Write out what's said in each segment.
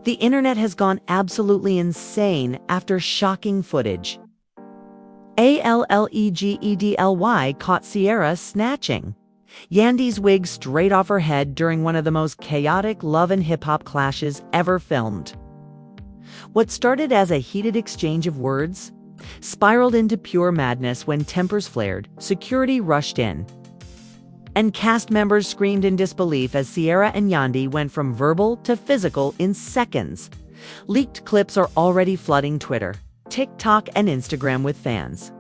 The internet has gone absolutely insane after shocking footage. Allegedly caught Sierra snatching Yandy's wig straight off her head during one of the most chaotic love and hip-hop clashes ever filmed. What started as a heated exchange of words spiraled into pure madness when tempers flared, security rushed in, and cast members screamed in disbelief as Sierra and Yandy went from verbal to physical in seconds. Leaked clips are already flooding Twitter, TikTok, and Instagram with fans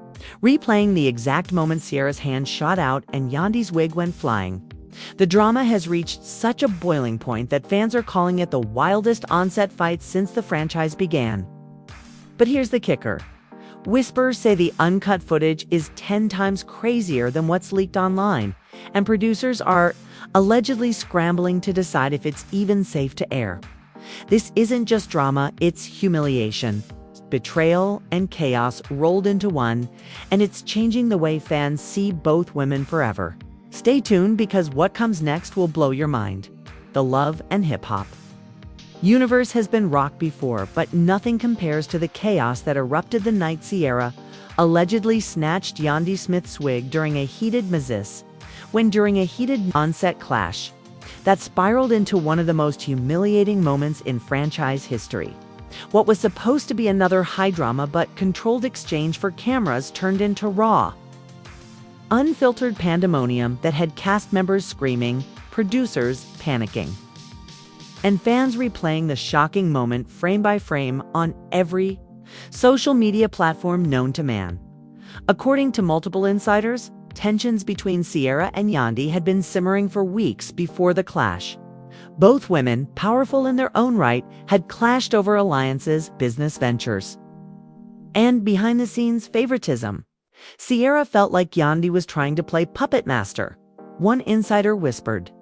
replaying the exact moment Sierra's hand shot out and Yandy's wig went flying. The drama has reached such a boiling point that fans are calling it the wildest on-set fight since the franchise began. But here's the kicker. Whispers say the uncut footage is 10 times crazier than what's leaked online, and producers are allegedly scrambling to decide if it's even safe to air. This isn't just drama, it's humiliation, betrayal, and chaos rolled into one, and it's changing the way fans see both women forever. Stay tuned because what comes next will blow your mind. The love and hip-hop universe has been rocked before, but nothing compares to the chaos that erupted the night Sierra allegedly snatched Yandy Smith's wig during a heated on-set clash that spiraled into one of the most humiliating moments in franchise history. What was supposed to be another high drama but controlled exchange for cameras turned into raw, unfiltered pandemonium that had cast members screaming, producers panicking, and fans replaying the shocking moment frame by frame on every social media platform known to man. According to multiple insiders, tensions between Sierra and Yandy had been simmering for weeks before the clash. Both women, powerful in their own right, had clashed over alliances, business ventures, and behind-the-scenes favoritism. Sierra felt like Yandy was trying to play puppet master. One insider whispered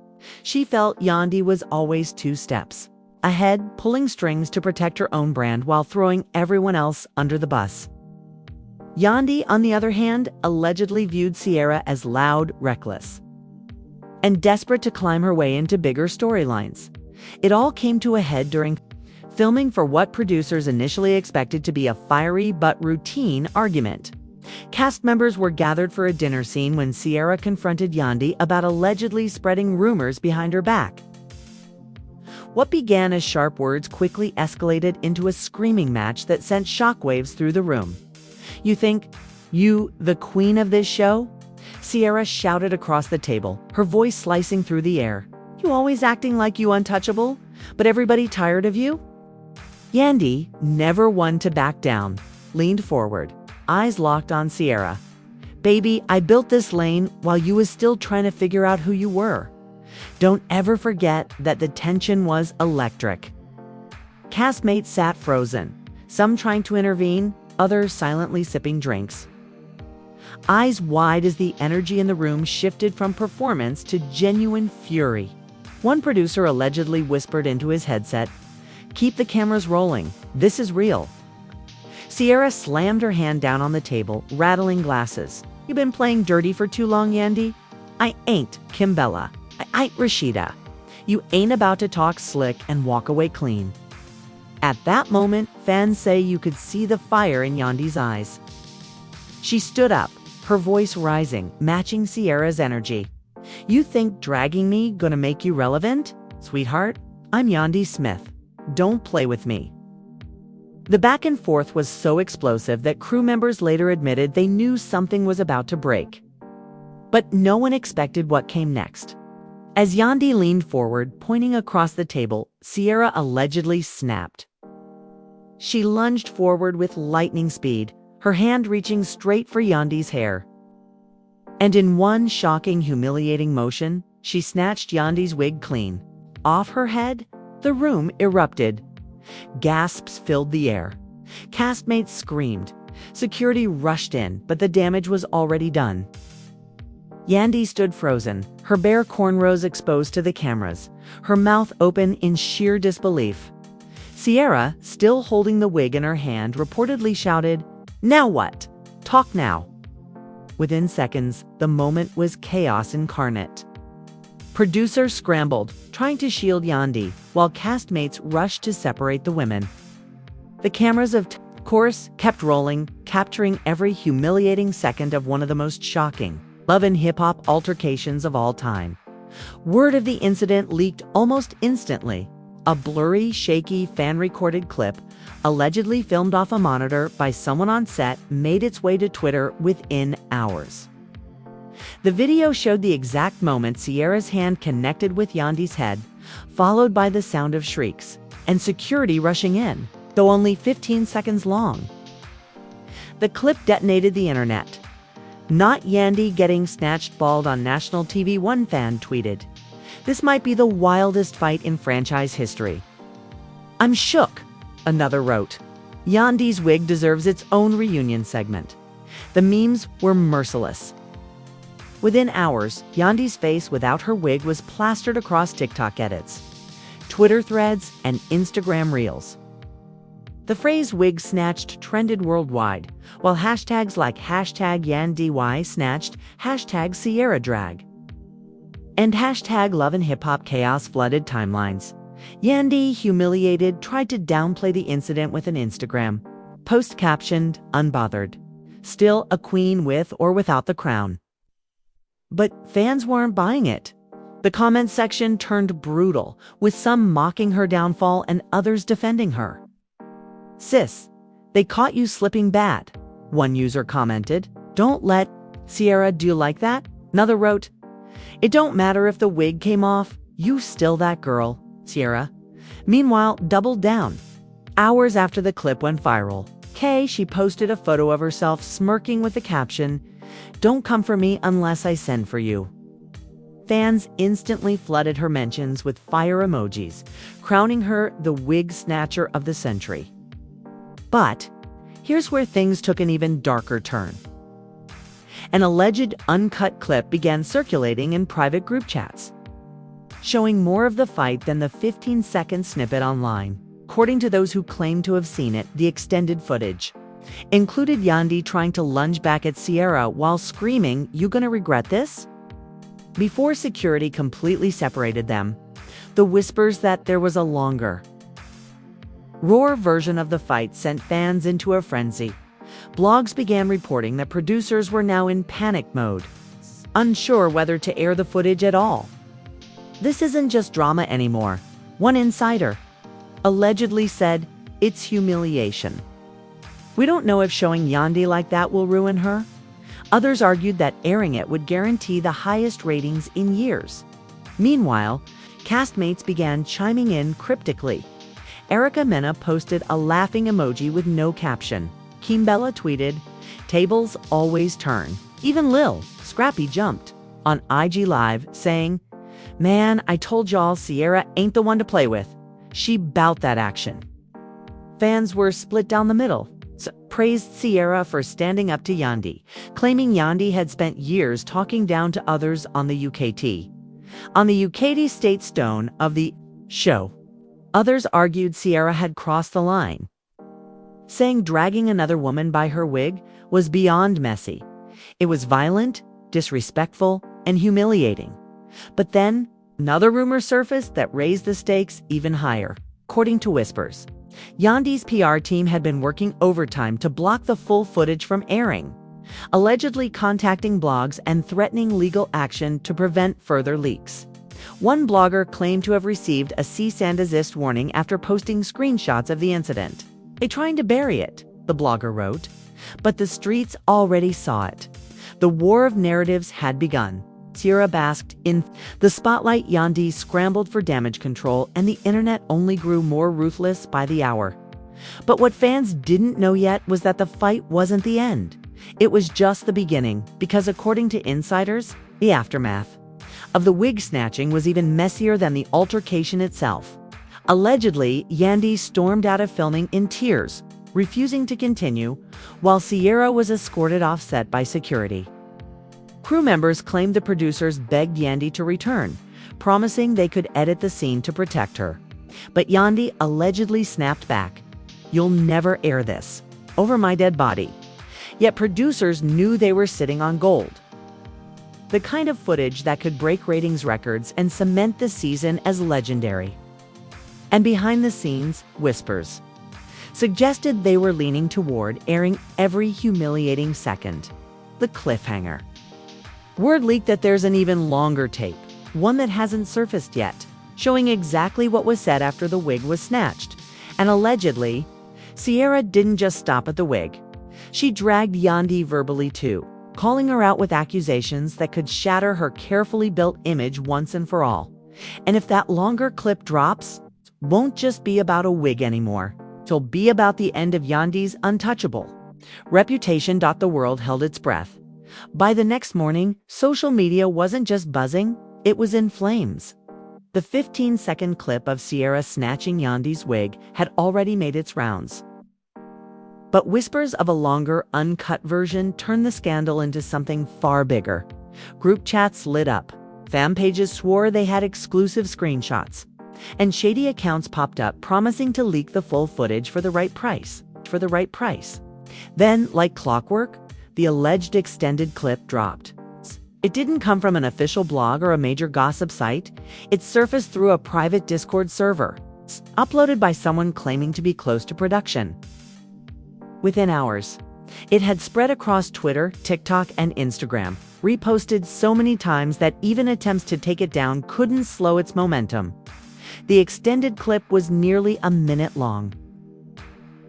she felt Yandy was always 2 steps ahead, pulling strings to protect her own brand while throwing everyone else under the bus. Yandy, on the other hand, allegedly viewed Sierra as loud, reckless, and desperate to climb her way into bigger storylines. It all came to a head during filming for what producers initially expected to be a fiery but routine argument. Cast members were gathered for a dinner scene when Sierra confronted Yandy about allegedly spreading rumors behind her back. What began as sharp words quickly escalated into a screaming match that sent shockwaves through the room. "You think you the queen of this show?" Sierra shouted across the table, her voice slicing through the air. "You always acting like you untouchable, but everybody tired of you?" Yandy, never one to back down, leaned forward, eyes locked on Sierra. "Baby, I built this lane while you was still trying to figure out who you were. Don't ever forget that." The tension was electric. Castmates sat frozen, some trying to intervene, others silently sipping drinks, eyes wide as the energy in the room shifted from performance to genuine fury. One producer allegedly whispered into his headset, "Keep the cameras rolling, this is real." Sierra slammed her hand down on the table, rattling glasses. "You been playing dirty for too long, Yandy? I ain't Kimbella. I ain't Rashida. You ain't about to talk slick and walk away clean." At that moment, fans say you could see the fire in Yandy's eyes. She stood up, her voice rising, matching Sierra's energy. "You think dragging me gonna make you relevant? Sweetheart, I'm Yandy Smith. Don't play with me." The back and forth was so explosive that crew members later admitted they knew something was about to break. But no one expected what came next. As Yandy leaned forward, pointing across the table, Sierra allegedly snapped. She lunged forward with lightning speed, her hand reaching straight for Yandy's hair. And in one shocking, humiliating motion, she snatched Yandy's wig clean off her head. The room erupted. Gasps filled the air. Castmates screamed. Security rushed in, but the damage was already done. Yandy stood frozen, her bare cornrows exposed to the cameras, her mouth open in sheer disbelief. Sierra, still holding the wig in her hand, reportedly shouted, "Now what? Talk now." Within seconds, the moment was chaos incarnate. Producers scrambled, trying to shield Yandy, while castmates rushed to separate the women. The cameras of course kept rolling, capturing every humiliating second of one of the most shocking love and hip-hop altercations of all time. Word of the incident leaked almost instantly. A blurry, shaky, fan-recorded clip, allegedly filmed off a monitor by someone on set, made its way to Twitter within hours. The video showed the exact moment Sierra's hand connected with Yandy's head, followed by the sound of shrieks, and security rushing in, though only 15 seconds long. The clip detonated the internet. "Not Yandy getting snatched bald on national TV," one fan tweeted. "This might be the wildest fight in franchise history." "I'm shook," another wrote. "Yandy's wig deserves its own reunion segment." The memes were merciless. Within hours, Yandy's face without her wig was plastered across TikTok edits, Twitter threads, and Instagram reels. The phrase "wig snatched" trended worldwide, while hashtags like #YandySnatched, #SierraDrag, and #LoveAndHipHop chaos flooded timelines. Yandy, humiliated, tried to downplay the incident with an Instagram post captioned, "Unbothered. Still a queen with or without the crown." But fans weren't buying it. The comment section turned brutal, with some mocking her downfall and others defending her. "Sis, they caught you slipping bad," one user commented. "Don't let Sierra do like that." Another wrote, "It don't matter if the wig came off, you still that girl, Sierra." Meanwhile, doubled down. Hours after the clip went viral, she posted a photo of herself smirking with the caption, "Don't come for me unless I send for you." Fans instantly flooded her mentions with fire emojis, crowning her the wig snatcher of the century. But here's where things took an even darker turn. An alleged uncut clip began circulating in private group chats, showing more of the fight than the 15-second snippet online. According to those who claimed to have seen it, the extended footage included Yandy trying to lunge back at Sierra while screaming, "You gonna regret this?" Before security completely separated them, the whispers that there was a longer, raw version of the fight sent fans into a frenzy. Blogs began reporting that producers were now in panic mode, unsure whether to air the footage at all. "This isn't just drama anymore," one insider allegedly said. "It's humiliation. We don't know if showing Yandy like that will ruin her." Others argued that airing it would guarantee the highest ratings in years. Meanwhile, castmates began chiming in cryptically. Erica Mena posted a laughing emoji with no caption. Kimbella tweeted, "Tables always turn." Even Lil Scrappy jumped on IG Live saying, "Man, I told y'all Sierra ain't the one to play with. She bout that action." Fans were split down the middle. Praised Sierra for standing up to Yandy, claiming Yandy had spent years talking down to others on the UKT state stone of the show. Others argued Sierra had crossed the line, saying dragging another woman by her wig was beyond messy. It was violent, disrespectful, and humiliating. But then, another rumor surfaced that raised the stakes even higher. According to whispers, Yandy's PR team had been working overtime to block the full footage from airing, allegedly contacting blogs and threatening legal action to prevent further leaks. One blogger claimed to have received a cease and desist warning after posting screenshots of the incident. "They're trying to bury it," the blogger wrote, but the streets already saw it. The war of narratives had begun. Sierra basked in the spotlight, Yandy scrambled for damage control, and the internet only grew more ruthless by the hour. But what fans didn't know yet was that the fight wasn't the end. It was just the beginning, because according to insiders, the aftermath of the wig snatching was even messier than the altercation itself. Allegedly, Yandy stormed out of filming in tears, refusing to continue, while Sierra was escorted off set by security. Crew members claimed the producers begged Yandy to return, promising they could edit the scene to protect her. But Yandy allegedly snapped back, "You'll never air this. Over my dead body." Yet producers knew they were sitting on gold. The kind of footage that could break ratings records and cement the season as legendary. And behind the scenes, whispers suggested they were leaning toward airing every humiliating second. The cliffhanger. Word leaked that there's an even longer tape, one that hasn't surfaced yet, showing exactly what was said after the wig was snatched. And allegedly, Ciara didn't just stop at the wig. She dragged Yandy verbally too, calling her out with accusations that could shatter her carefully built image once and for all. And if that longer clip drops, it won't just be about a wig anymore. It'll be about the end of Yandy's untouchable reputation. The world held its breath. By the next morning, social media wasn't just buzzing, it was in flames. The 15-second clip of Ciara snatching Yandy's wig had already made its rounds. But whispers of a longer, uncut version turned the scandal into something far bigger. Group chats lit up. Fan pages swore they had exclusive screenshots. And shady accounts popped up promising to leak the full footage for the right price. Then, like clockwork, the alleged extended clip dropped. It didn't come from an official blog or a major gossip site. It surfaced through a private Discord server, uploaded by someone claiming to be close to production. Within hours, it had spread across Twitter, TikTok, and Instagram, reposted so many times that even attempts to take it down couldn't slow its momentum. The extended clip was nearly a minute long,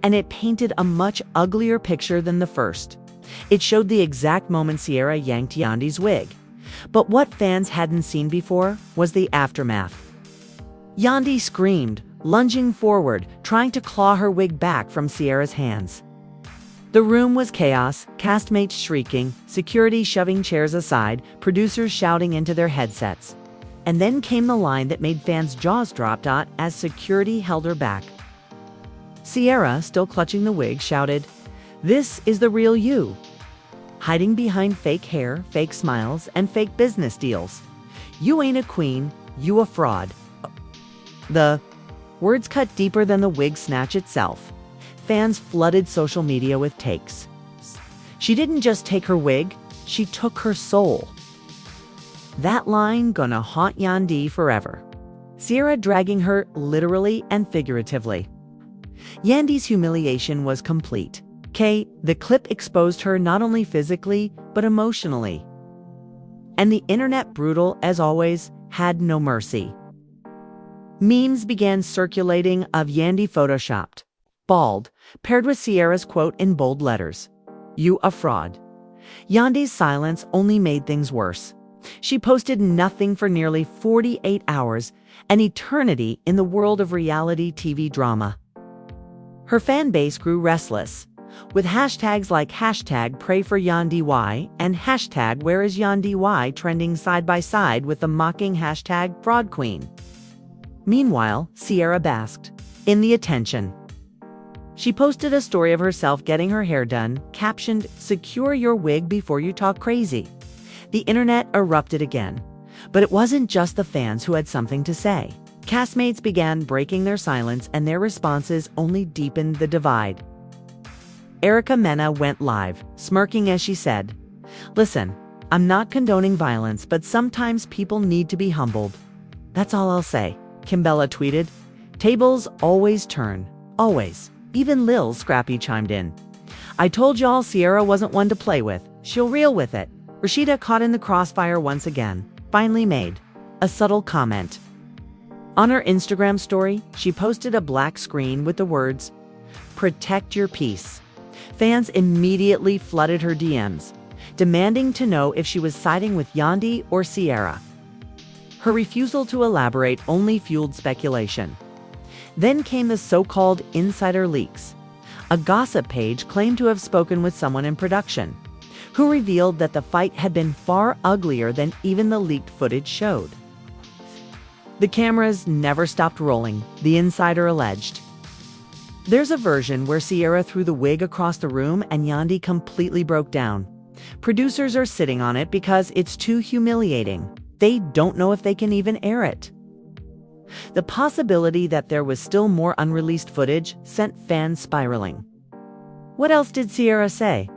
and it painted a much uglier picture than the first. It showed the exact moment Ciara yanked Yandy's wig. But what fans hadn't seen before was the aftermath. Yandy screamed, lunging forward, trying to claw her wig back from Ciara's hands. The room was chaos, castmates shrieking, security shoving chairs aside, producers shouting into their headsets. And then came the line that made fans' jaws drop as security held her back. Ciara, still clutching the wig, shouted, "This is the real you." Hiding behind fake hair, fake smiles, and fake business deals. "You ain't a queen, you a fraud." The words cut deeper than the wig snatch itself. Fans flooded social media with takes. She didn't just take her wig, she took her soul. That line gonna haunt Yandy forever. Ciara dragging her literally and figuratively. Yandy's humiliation was complete. The clip exposed her not only physically, but emotionally. And the internet, brutal as always, had no mercy. Memes began circulating of Yandy photoshopped, bald, paired with Ciara's quote in bold letters, "You a fraud." Yandy's silence only made things worse. She posted nothing for nearly 48 hours, an eternity in the world of reality TV drama. Her fan base grew restless, with hashtags like #PrayForYandy and #WhereIsYandy trending side by side with the mocking #FraudQueen. Meanwhile, Ciara basked in the attention. She posted a story of herself getting her hair done, captioned, "Secure your wig before you talk crazy." The internet erupted again. But it wasn't just the fans who had something to say. Castmates began breaking their silence, and their responses only deepened the divide. Erica Mena went live, smirking as she said, "Listen, I'm not condoning violence, but sometimes people need to be humbled. That's all I'll say." Kimbella tweeted, "Tables always turn. Always." Even Lil Scrappy chimed in. "I told y'all Ciara wasn't one to play with. She'll reel with it." Rashida, caught in the crossfire once again, finally made a subtle comment. On her Instagram story, she posted a black screen with the words, "Protect your peace." Fans immediately flooded her DMs, demanding to know if she was siding with Yandy or Ciara. Her refusal to elaborate only fueled speculation. Then came the so-called insider leaks. A gossip page claimed to have spoken with someone in production, who revealed that the fight had been far uglier than even the leaked footage showed. The cameras never stopped rolling, the insider alleged. There's a version where Ciara threw the wig across the room and Yandy completely broke down. Producers are sitting on it because it's too humiliating. They don't know if they can even air it. The possibility that there was still more unreleased footage sent fans spiraling. What else did Ciara say?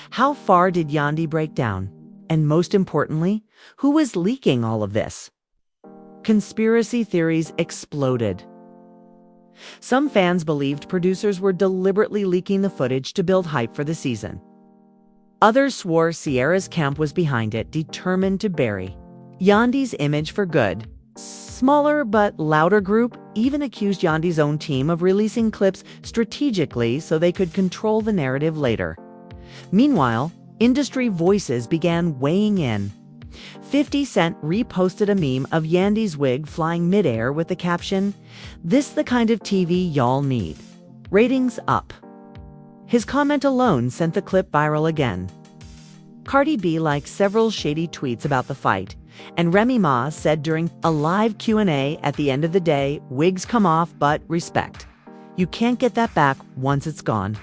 How far did Yandy break down? And most importantly, who was leaking all of this? Conspiracy theories exploded. Some fans believed producers were deliberately leaking the footage to build hype for the season. Others swore Sierra's camp was behind it, determined to bury Yandy's image for good. Smaller but louder group even accused Yandy's own team of releasing clips strategically so they could control the narrative later. Meanwhile, industry voices began weighing in. 50 Cent reposted a meme of Yandy's wig flying midair with the caption, "This the kind of TV y'all need." Ratings up. His comment alone sent the clip viral again. Cardi B liked several shady tweets about the fight, and Remy Ma said during a live Q&A at the end of the day, "Wigs come off, but respect. You can't get that back once it's gone."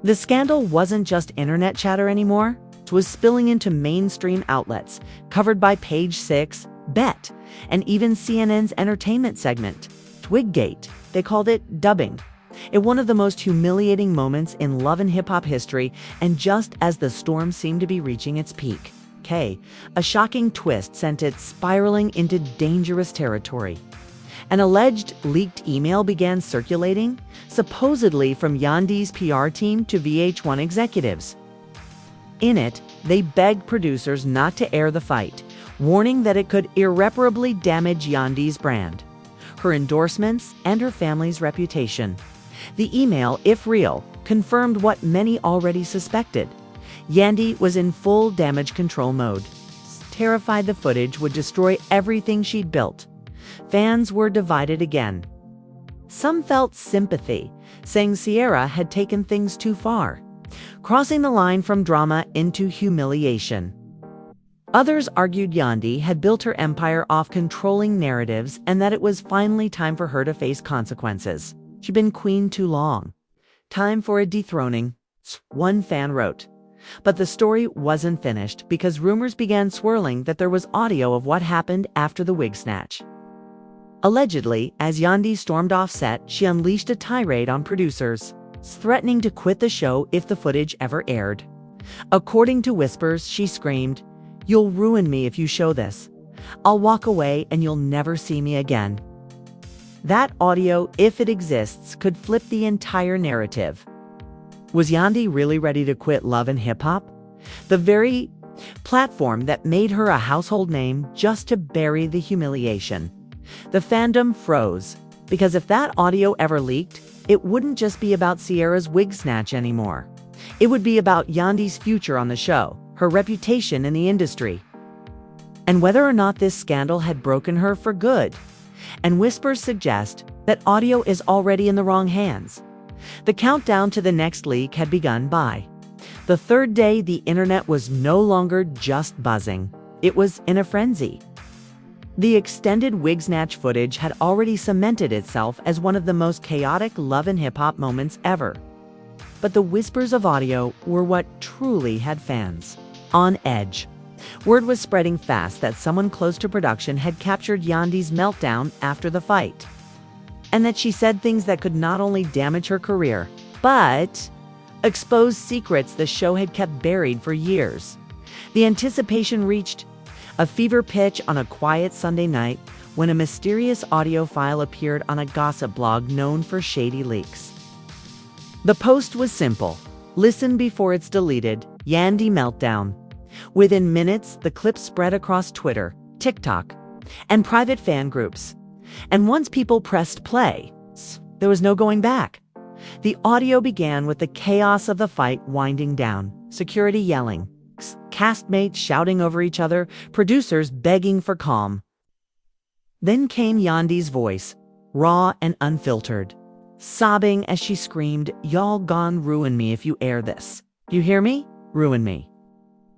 The scandal wasn't just internet chatter anymore. It was spilling into mainstream outlets, covered by Page Six, Bet, and even CNN's entertainment segment, Twiggate. They called it dubbing. It was one of the most humiliating moments in love and hip-hop history, and just as the storm seemed to be reaching its peak, a shocking twist sent it spiraling into dangerous territory. An alleged leaked email began circulating, supposedly from Yandy's PR team to VH1 executives. In it, they begged producers not to air the fight, warning that it could irreparably damage Yandy's brand, her endorsements, and her family's reputation. The email, if real, confirmed what many already suspected. Yandy was in full damage control mode, terrified the footage would destroy everything she'd built. Fans were divided again. Some felt sympathy, saying Sierra had taken things too far, crossing the line from drama into humiliation. Others argued Yandy had built her empire off controlling narratives and that it was finally time for her to face consequences. She'd been queen too long. Time for a dethroning, one fan wrote. But the story wasn't finished because rumors began swirling that there was audio of what happened after the wig snatch. Allegedly, as Yandy stormed off set, she unleashed a tirade on producers, threatening to quit the show if the footage ever aired. According to whispers, she screamed, "You'll ruin me if you show this. I'll walk away and you'll never see me again." That audio, if it exists, could flip the entire narrative. Was Yandy really ready to quit love and hip-hop? The very platform that made her a household name, just to bury the humiliation. The fandom froze, because if that audio ever leaked, it wouldn't just be about Sierra's wig snatch anymore. It would be about Yandy's future on the show, her reputation in the industry, and whether or not this scandal had broken her for good. And whispers suggest that audio is already in the wrong hands. The countdown to the next leak had begun by the third day. The internet was no longer just buzzing. It was in a frenzy. The extended wig snatch footage had already cemented itself as one of the most chaotic love and hip-hop moments ever. But the whispers of audio were what truly had fans on edge. Word was spreading fast that someone close to production had captured Yandy's meltdown after the fight, and that she said things that could not only damage her career, but expose secrets the show had kept buried for years. The anticipation reached a fever pitch on a quiet Sunday night when a mysterious audio file appeared on a gossip blog known for shady leaks. The post was simple: "Listen before it's deleted, Yandy meltdown." Within minutes, the clip spread across Twitter, TikTok, and private fan groups. And once people pressed play, there was no going back. The audio began with the chaos of the fight winding down, security yelling, castmates shouting over each other, producers begging for calm. Then came Yandy's voice, raw and unfiltered, sobbing as she screamed, "Y'all gon' ruin me if you air this. You hear me? Ruin me.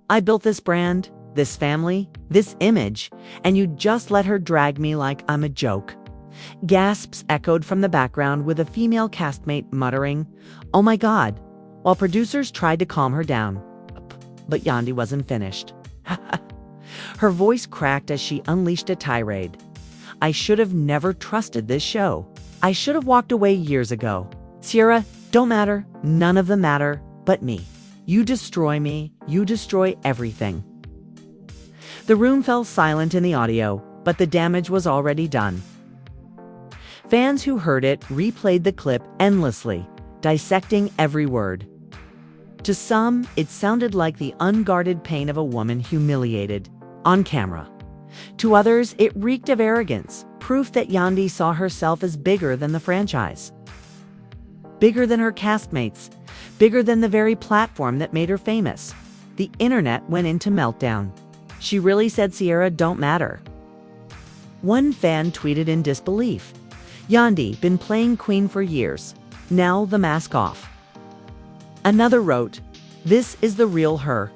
I built this brand, this family, this image, and you just let her drag me like I'm a joke." Gasps echoed from the background with a female castmate muttering, "Oh my God," while producers tried to calm her down. But Yandy wasn't finished. Her voice cracked as she unleashed a tirade. "I should have never trusted this show. I should have walked away years ago. Sierra, don't matter, none of them matter, but me. You destroy me, you destroy everything." The room fell silent in the audio, but the damage was already done. Fans who heard it replayed the clip endlessly, dissecting every word. To some, it sounded like the unguarded pain of a woman humiliated on camera. To others, it reeked of arrogance, proof that Yandy saw herself as bigger than the franchise. Bigger than her castmates, bigger than the very platform that made her famous. The internet went into meltdown. She really said Sierra don't matter. One fan tweeted in disbelief, "Yandy, been playing Queen for years. Now the mask off." Another wrote, "This is the real her.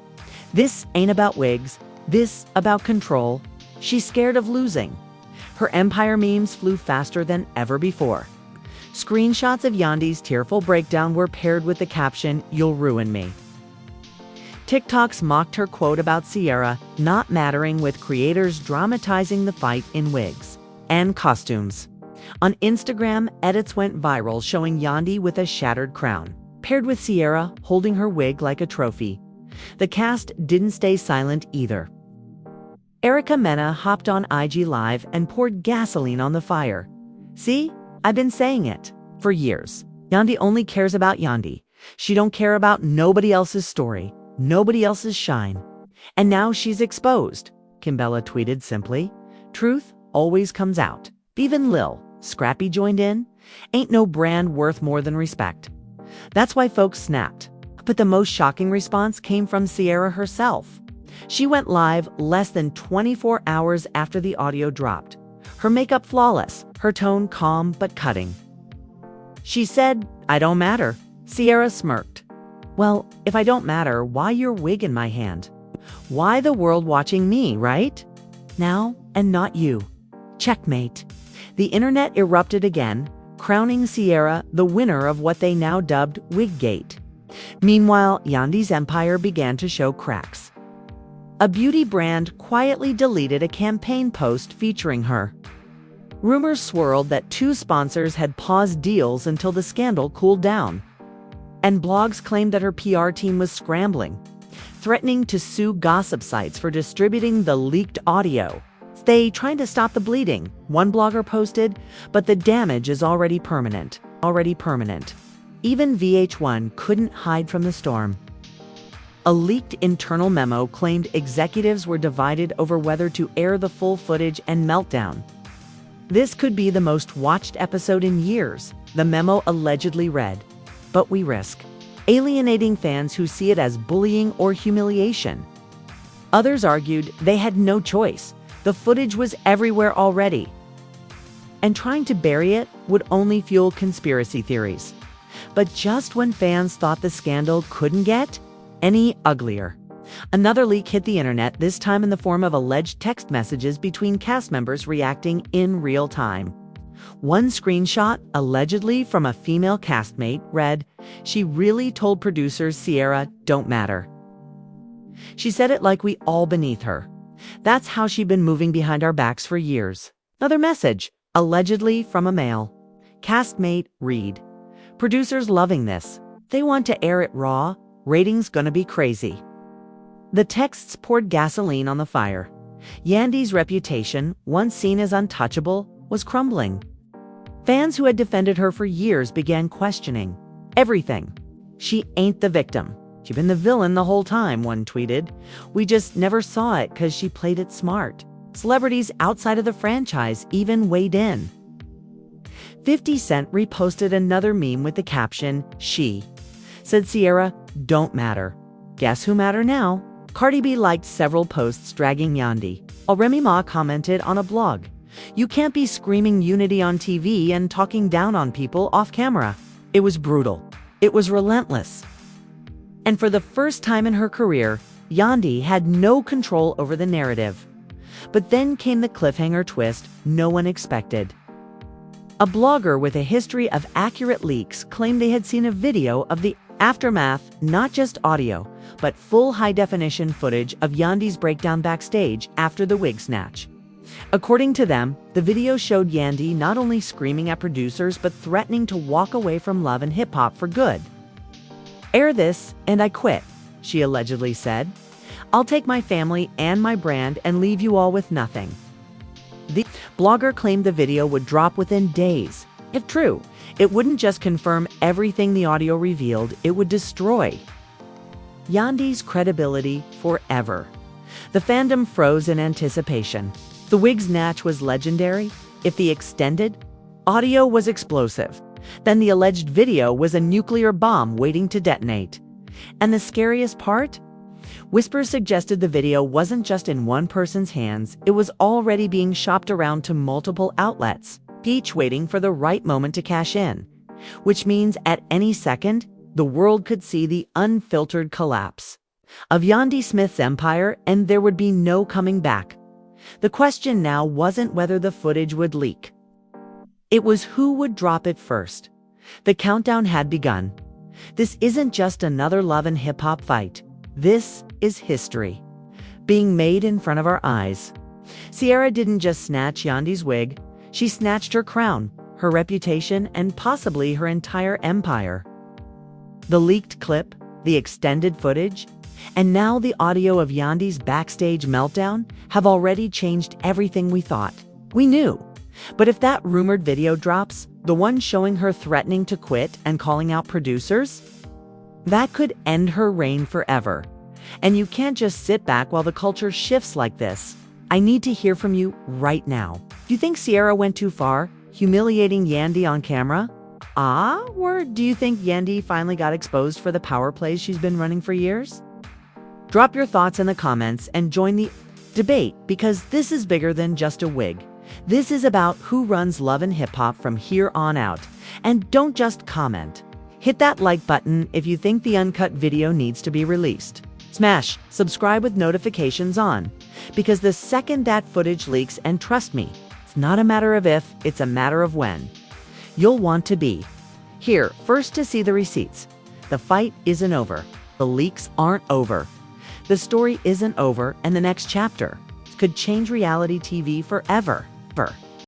This ain't about wigs. This about control. She's scared of losing." Her Empire memes flew faster than ever before. Screenshots of Yandy's tearful breakdown were paired with the caption, "You'll ruin me." TikToks mocked her quote about Sierra not mattering, with creators dramatizing the fight in wigs and costumes. On Instagram, edits went viral showing Yandy with a shattered crown, paired with Sierra holding her wig like a trophy. The cast didn't stay silent either. Erica Mena hopped on IG Live and poured gasoline on the fire. "See, I've been saying it for years. Yandy only cares about Yandy. She don't care about nobody else's story, nobody else's shine. And now she's exposed," Kimbella tweeted simply. "Truth always comes out." Even Lil Scrappy joined in. "Ain't no brand worth more than respect." That's why folks snapped. But the most shocking response came from Sierra herself. She went live less than 24 hours after the audio dropped. Her makeup flawless, her tone calm but cutting. She said, "I don't matter." Sierra smirked. "Well, if I don't matter, why your wig in my hand? Why the world watching me, right? Now, and not you." Checkmate. The internet erupted again, crowning Sierra the winner of what they now dubbed Wiggate. Meanwhile, Yandy's empire began to show cracks. A beauty brand quietly deleted a campaign post featuring her. Rumors swirled that two sponsors had paused deals until the scandal cooled down. And blogs claimed that her PR team was scrambling, threatening to sue gossip sites for distributing the leaked audio. "They trying to stop the bleeding," one blogger posted, "but the damage is already permanent. Even VH1 couldn't hide from the storm. A leaked internal memo claimed executives were divided over whether to air the full footage and meltdown. "This could be the most watched episode in years," the memo allegedly read. "But we risk alienating fans who see it as bullying or humiliation." Others argued they had no choice. The footage was everywhere already. And trying to bury it would only fuel conspiracy theories. But just when fans thought the scandal couldn't get any uglier, another leak hit the internet, this time in the form of alleged text messages between cast members reacting in real time. One screenshot, allegedly from a female castmate, read, "She really told producers Sierra don't matter. She said it like we all beneath her. That's how she'd been moving behind our backs for years." Another message, allegedly from a male castmate, read, "Producers loving this. They want to air it raw. Ratings gonna be crazy." The texts poured gasoline on the fire. Yandy's reputation, once seen as untouchable, was crumbling. Fans who had defended her for years began questioning everything. "She ain't the victim. She's been the villain the whole time," one tweeted. "We just never saw it because she played it smart." Celebrities outside of the franchise even weighed in. 50 Cent reposted another meme with the caption, "She said Sierra don't matter. Guess who matter now?" Cardi B liked several posts dragging Yandy, while Remy Ma commented on a blog, "You can't be screaming unity on TV and talking down on people off camera." It was brutal. It was relentless. And for the first time in her career, Yandy had no control over the narrative. But then came the cliffhanger twist no one expected. A blogger with a history of accurate leaks claimed they had seen a video of the aftermath, not just audio, but full high-definition footage of Yandy's breakdown backstage after the wig snatch. According to them, the video showed Yandy not only screaming at producers but threatening to walk away from love and hip-hop for good. "Air this, and I quit," she allegedly said. "I'll take my family and my brand and leave you all with nothing." The blogger claimed the video would drop within days. If true, it wouldn't just confirm everything the audio revealed, it would destroy Yandy's credibility forever. The fandom froze in anticipation. The wig's snatch was legendary. If the extended audio was explosive, then the alleged video was a nuclear bomb waiting to detonate. And the scariest part? Whispers suggested the video wasn't just in one person's hands, it was already being shopped around to multiple outlets, each waiting for the right moment to cash in. Which means at any second, the world could see the unfiltered collapse of Yandy Smith's empire, and there would be no coming back. The question now wasn't whether the footage would leak. It was who would drop it first. The countdown had begun. This isn't just another love and hip-hop fight. This is history, being made in front of our eyes. Sierra didn't just snatch Yandy's wig, she snatched her crown, her reputation, and possibly her entire empire. The leaked clip, the extended footage, and now the audio of Yandy's backstage meltdown have already changed everything we thought. We knew. But if that rumored video drops, the one showing her threatening to quit and calling out producers, that could end her reign forever. And you can't just sit back while the culture shifts like this. I need to hear from you right now. Do you think Sierra went too far, humiliating Yandy on camera? Or do you think Yandy finally got exposed for the power plays she's been running for years? Drop your thoughts in the comments and join the debate, because this is bigger than just a wig. This is about who runs love and hip-hop from here on out. And don't just comment. Hit that like button if you think the uncut video needs to be released. Smash subscribe with notifications on, because the second that footage leaks, and trust me, it's not a matter of if, it's a matter of when, you'll want to be here first to see the receipts. The fight isn't over. The leaks aren't over. The story isn't over, and the next chapter could change reality TV forever.